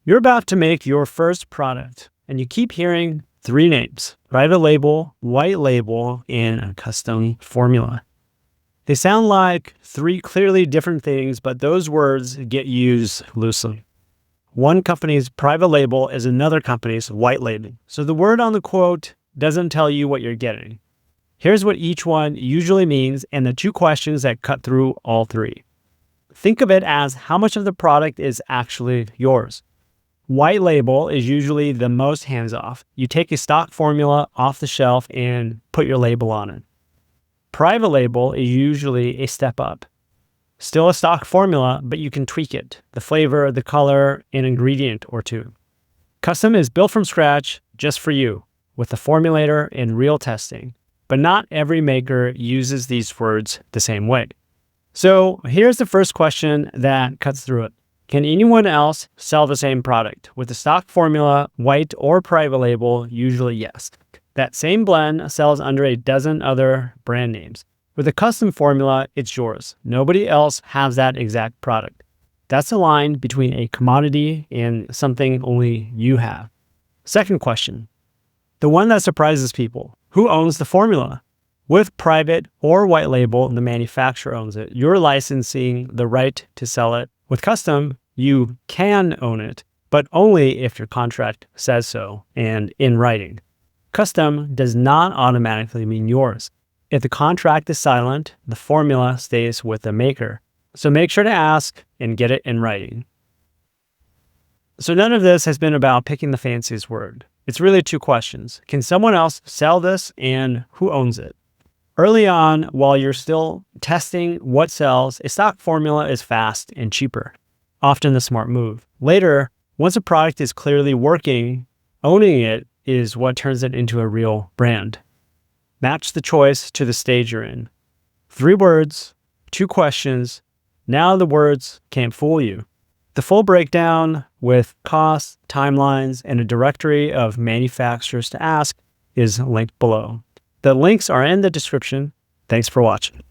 You're about to make your first product, and you keep hearing three names: private label, white label, and a custom formula. They sound like three clearly different things, but those words get used loosely. One company's private label is another company's white label, so the word on the quote doesn't tell you what you're getting. Here's what each one usually means and the two questions that cut through all three. Think of it as how much of the product is actually yours. White label is usually the most hands-off. You take a stock formula off the shelf and put your label on it. Private label is usually a step up. Still a stock formula, but you can tweak it, the flavor, the color, an ingredient or two. Custom is built from scratch just for you, with a formulator and real testing. But not every maker uses these words the same way. So here's the first question that cuts through it. Can anyone else sell the same product? With a stock formula, white or private label, usually yes. That same blend sells under a dozen other brand names. With a custom formula, it's yours. Nobody else has that exact product. That's the line between a commodity and something only you have. Second question, the one that surprises people. Who owns the formula? With private or white label, the manufacturer owns it. You're licensing the right to sell it. With custom, you can own it, but only if your contract says so and in writing. Custom does not automatically mean yours. If the contract is silent, the formula stays with the maker. So make sure to ask and get it in writing. So none of this has been about picking the fanciest word. It's really two questions. Can someone else sell this, and who owns it? Early on, while you're still testing what sells, a stock formula is fast and cheaper, often the smart move. Later, once a product is clearly working, owning it is what turns it into a real brand. Match the choice to the stage you're in. 3 words, 2 questions. Now the words can't fool you. The full breakdown with costs, timelines, and a directory of manufacturers to ask is linked below. The links are in the description. Thanks for watching.